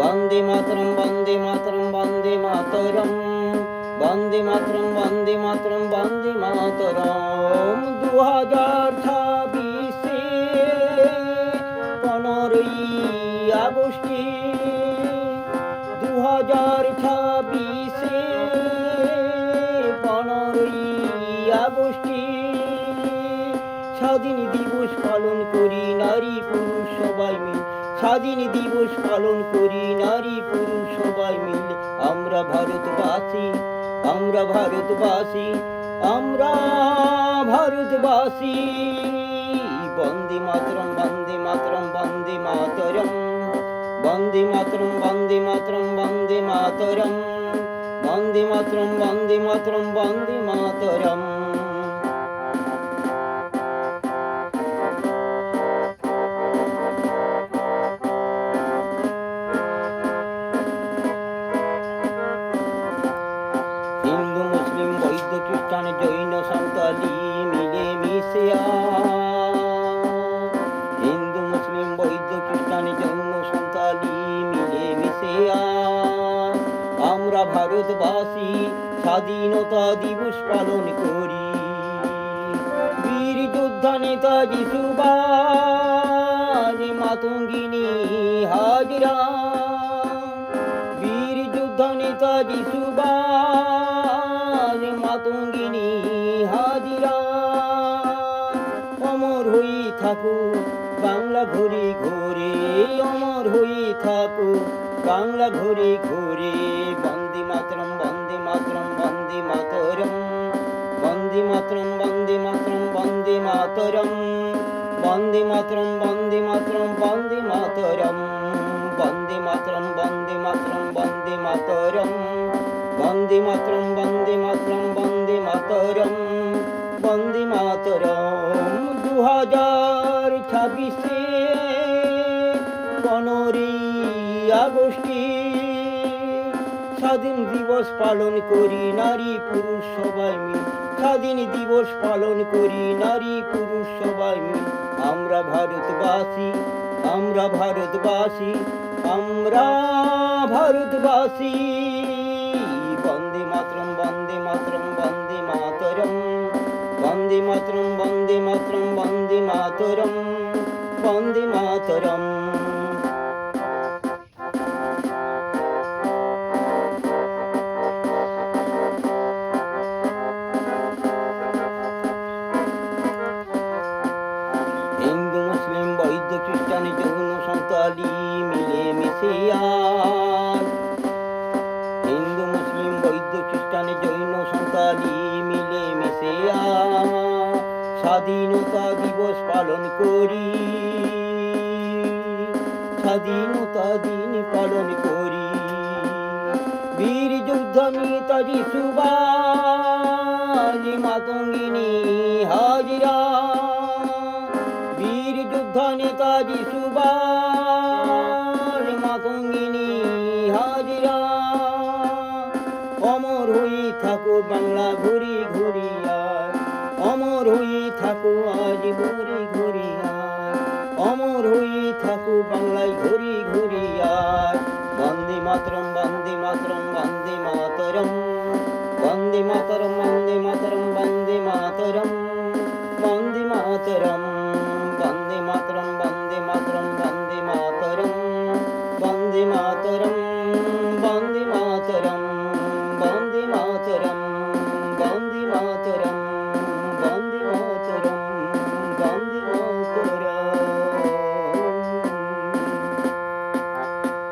বন্দে মাতরম বন্দে মাতরম বন্দে মাতরম বন্দে মাতরম বন্দে মাতরম বন্দে মাতরম 2026 15ই আগস্টে 2026 15ই আগস্টে স্বাধীন দিবস পালন করি নারী পুরুষ সবাই মিলে স্বাধীন দিবস পালন করি নারী পুরুষ সবাই মিলে আমরা ভারতবাসী আমরা ভারতবাসী আমরা ভারতবাসী বন্দে মাতরম বন্দে মাতরম বন্দে মাতরম বন্দে মাতরম বন্দে মাতরম বন্দে মাতরম বন্দে মাতরম বন্দে মাতরম বন্দে মাতরম হিন্দু মুসলিম বৌদ্ধ খ্রিস্টান জৈন সাঁওতালি মিলে মিশে হিন্দু মুসলিম বৌদ্ধ খ্রিস্টান জৈন সাঁওতালি মিলে মিশে আমরা ভারতবাসী স্বাধীনতা দিবস পালন করি বীর যোদ্ধা নেতাজি সুভাষ মাতঙ্গিনী হাজরা বীর যোদ্ধা নেতাজি সুভাষ মাতঙ্গিনী হাজরা অমর হয়ে থাকুক বাংলা ঘুরে ঘুরে অমর হয়ে থাকুক বাংলা ঘুরে ঘুরে বন্দে মাতরম বন্দে মাতরম বন্দে মাতরম বন্দে মাতরম বন্দে মাতরম বন্দে মাতরম বন্দে মাতরম বন্দে মাতরম বন্দে মাতরম বন্দে মাতরম বন্দে মাতরম বন্দে মাতরম বন্দে মাতরম বন্দে মাতরম বন্দে মাতরম বন্দে মাতরম 2026 15ই আগস্টে স্বাধীন দিবস পালন করি নারী পুরুষ সবাই মিলে স্বাধীন দিবস পালন করি নারী পুরুষ সবাই মিলে আমরা ভারতবাসী আমরা ভারতবাসী আমরা ভারতবাসী বন্দে মাতরম বন্দে মাতরম বন্দে মাতরম বন্দে মাতরম বন্দে মাতরম বন্দে মাতরম বন্দে মাতরম হিন্দু মুসলিম বৌদ্ধ খ্রিস্টান জৈন সাঁওতালি মিলে মিশে হিন্দু মুসলিম বৌদ্ধ খ্রিস্টান জৈন সাঁওতালি মিলে মিশে স্বাধীনতা দিবস পালন করি স্বাধীনতা দিন পালন করি বীর যোদ্ধা নেতাজি সুভাষ মাতঙ্গিনী হাজরা বীর যোদ্ধা নেতাজি সুভাষ মাতঙ্গিনী হাজরা অমর হয়ে থাকো বাংলা ঘুরি ঘুরি অমর হয়ে থাকো আজ ঘুরি ঘুরি অমর হয়ে থাকো বাংলায় ঘুরি ঘুরি বন্দে মাতরম